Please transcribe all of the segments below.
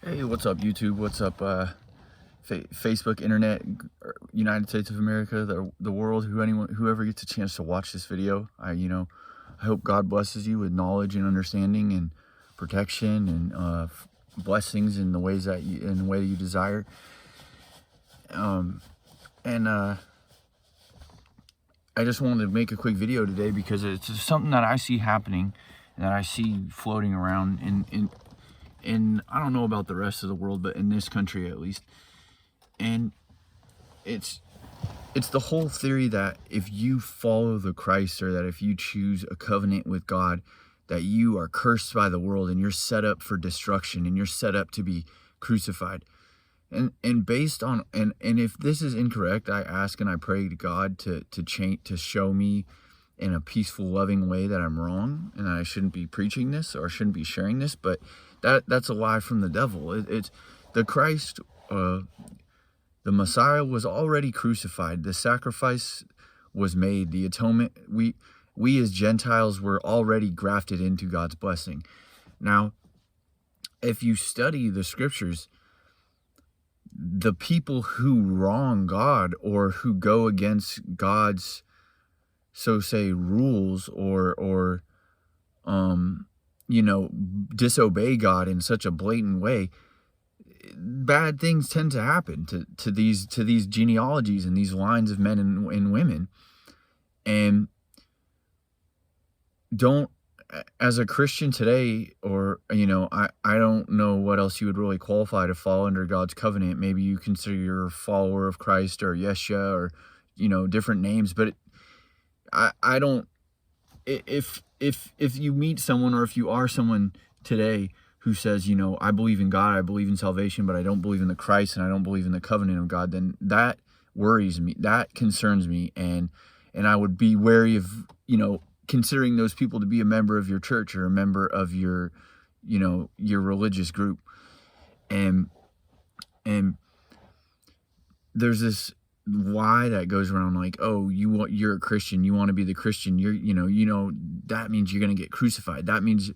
Hey, what's up, YouTube? What's up, Facebook, Internet, United States of America, the world, whoever gets a chance to watch this video. I hope God blesses you with knowledge and understanding and protection and blessings in the way that you desire. I just wanted to make a quick video today because it's something that I see happening and that I see floating around in I don't know about the rest of the world, but in this country at least. And it's the whole theory that if you follow the Christ, or that if you choose a covenant with God, that you are cursed by the world and you're set up for destruction and you're set up to be crucified. And based on and if this is incorrect, I ask and I pray to God to show me in a peaceful, loving way that I'm wrong and I shouldn't be preaching this or shouldn't be sharing this. But that's a lie from the devil. It's the Christ, the Messiah was already crucified. The sacrifice was made. The atonement, we as Gentiles were already grafted into God's blessing. Now, if you study the scriptures, the people who wrong God or who go against God's, so say, rules or disobey God in such a blatant way, bad things tend to happen to these genealogies and these lines of men and women. And don't, as a Christian today, or I don't know what else you would really qualify to fall under God's covenant. Maybe you consider you're a follower of Christ or Yeshua or different names, but I don't. If you meet someone, or if you are someone today who says, I believe in God, I believe in salvation, but I don't believe in the Christ and I don't believe in the covenant of God, then that worries me, that concerns me, and I would be wary of considering those people to be a member of your church or a member of your your religious group. And there's this lie that goes around like, oh, you're a Christian, you want to be the Christian, that means you're going to get crucified, that means,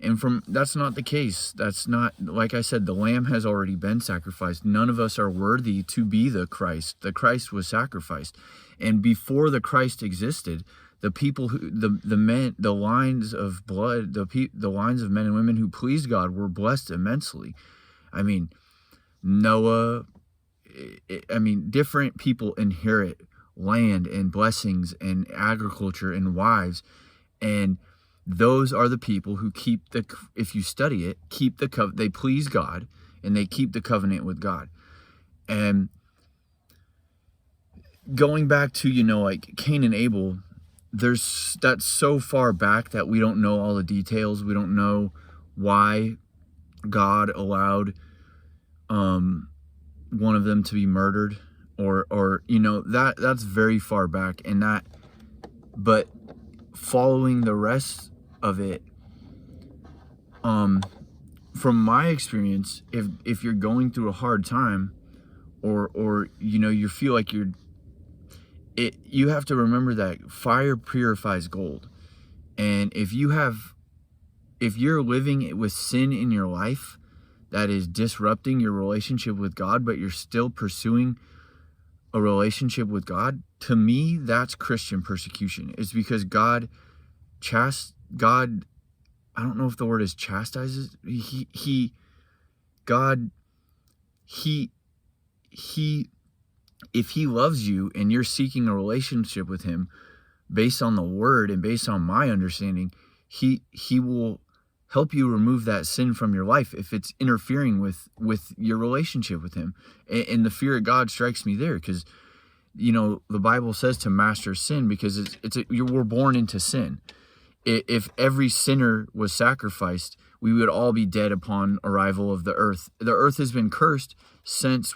that's not the case. That's not, like I said, the lamb has already been sacrificed. None of us are worthy to be the Christ. The Christ was sacrificed, and before the Christ existed, the people who the lines of blood, the lines of men and women who pleased God were blessed immensely. I mean, Noah, different people inherit land and blessings and agriculture and wives, and those are the people who keep if you study it, they please God and they keep the covenant with God. And going back to like Cain and Abel, that's so far back that we don't know all the details. We don't know why God allowed one of them to be murdered, or that's very far back. But following the rest of it, from my experience, if you're going through a hard time, or you feel like you have to remember that fire purifies gold. And if you're living with sin in your life that is disrupting your relationship with God, but you're still pursuing a relationship with God, to me, that's Christian persecution. It's because God, I don't know if the word is chastises. If he loves you and you're seeking a relationship with him based on the word and based on my understanding, he will help you remove that sin from your life if it's interfering with your relationship with him. And the fear of God strikes me there, because the Bible says to master sin, because we're born into sin. If every sinner was sacrificed, we would all be dead upon arrival of the earth. The earth has been cursed since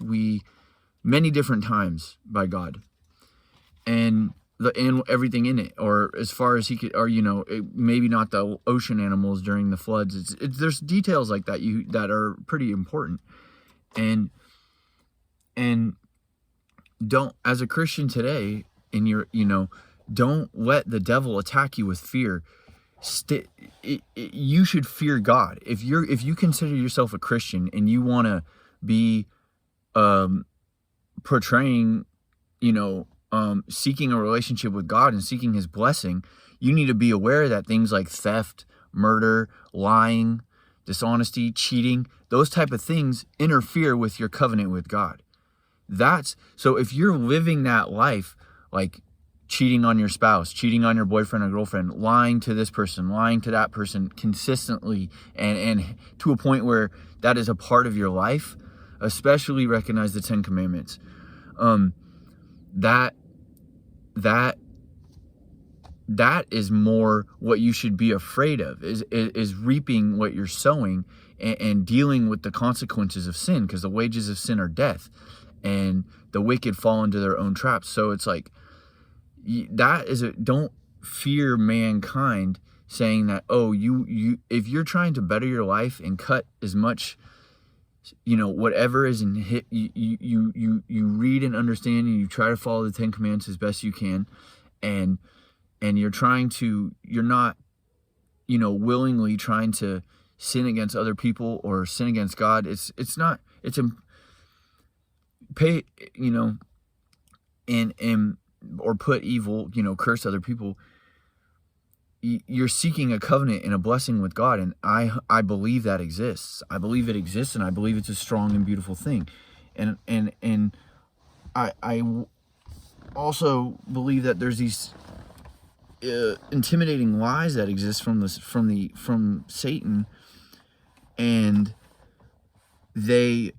many different times by God, and everything in it, or as far as he could, or maybe not the ocean animals during the floods. There's details like that that are pretty important, and don't, as a Christian today, don't let the devil attack you with fear. you should fear God. If you consider yourself a Christian and you want to be portraying, seeking a relationship with God and seeking his blessing, you need to be aware that things like theft, murder, lying, dishonesty, cheating, those type of things interfere with your covenant with God. So if you're living that life, like cheating on your spouse, cheating on your boyfriend or girlfriend, lying to this person, lying to that person consistently, and to a point where that is a part of your life, especially recognize the 10 Commandments. That is more what you should be afraid of, is reaping what you're sowing and dealing with the consequences of sin, because the wages of sin are death, and the wicked fall into their own traps. So it's like, don't fear mankind saying that, you if you're trying to better your life and cut as much, whatever is in hit, you read and understand, and you try to follow the 10 Commandments as best you can, and you're not, willingly trying to sin against other people or sin against God. Or put evil, curse other people. You're seeking a covenant and a blessing with God, and I believe that exists. I believe it exists, and I believe it's a strong and beautiful thing. And I also believe that there's these intimidating lies that exist from Satan, and they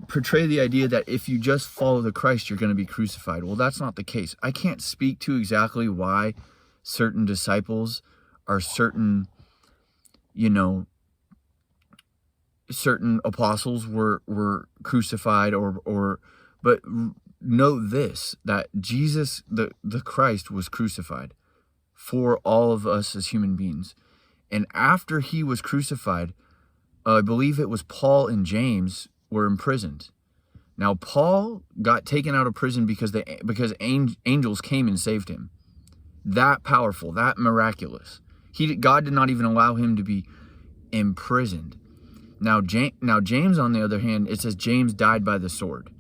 portray the idea that if you just follow the Christ, you're going to be crucified. Well, that's not the case. I can't speak to exactly why certain disciples or certain apostles were crucified, but know this, that Jesus, the Christ, was crucified for all of us as human beings. And after he was crucified, I believe it was Paul and James were imprisoned. Now, Paul got taken out of prison because angels came and saved him. That powerful, that miraculous. God did not even allow him to be imprisoned. Now James, on the other hand, it says James died by the sword.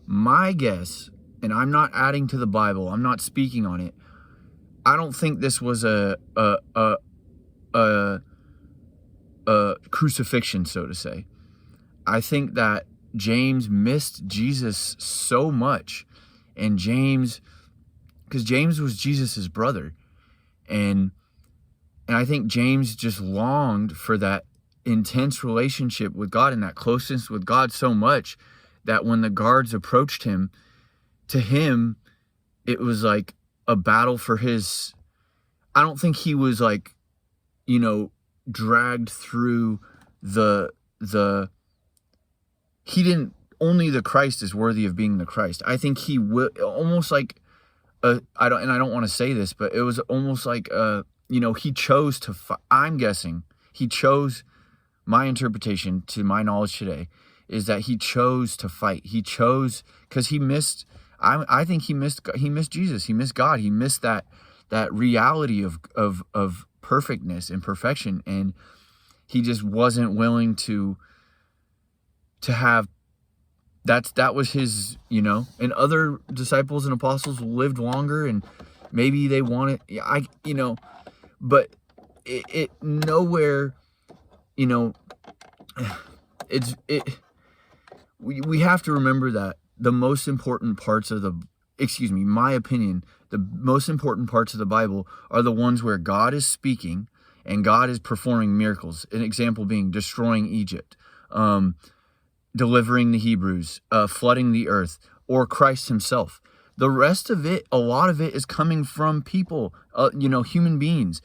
My guess, and I'm not adding to the Bible, I'm not speaking on it, I don't think this was a crucifixion, so to say. I think that James missed Jesus so much, and because James was Jesus's brother, and I think James just longed for that intense relationship with God and that closeness with God so much that when the guards approached him, to him, it was like a battle for his. I don't think he was like, dragged through the. He didn't. Only the Christ is worthy of being the Christ. I think he will almost like. I don't want to say this, but it was almost like he chose to. I'm guessing he chose. My interpretation, to my knowledge today, is that he chose to fight. He chose because he missed. I think he missed Jesus. He missed God. He missed that reality of perfectness and perfection, and he just wasn't willing to have. That was his, and other disciples and apostles lived longer, and maybe they wanted, but it nowhere, we have to remember that the most important parts of my opinion, the most important parts of the Bible are the ones where God is speaking and God is performing miracles. An example being destroying Egypt, delivering the Hebrews, flooding the earth, or Christ himself. The rest of it, a lot of it is coming from people, human beings,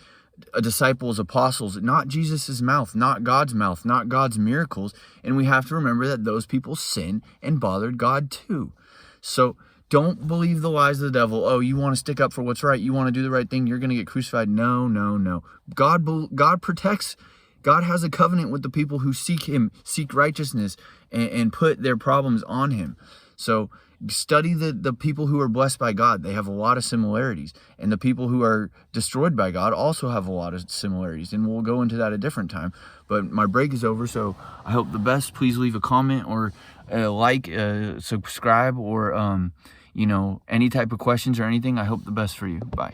disciples, apostles, not Jesus's mouth, not God's mouth, not God's miracles. And we have to remember that those people sin and bothered God too. So don't believe the lies of the devil. Oh, you want to stick up for what's right, you want to do the right thing, you're going to get crucified. No. God protects. God has a covenant with the people who seek him, seek righteousness, and put their problems on him. So Study the people who are blessed by God. They have a lot of similarities. And the people who are destroyed by God also have a lot of similarities. And we'll go into that a different time. But my break is over, so I hope the best. Please leave a comment or like, subscribe, or, you know, any type of questions or anything. I hope the best for you. Bye.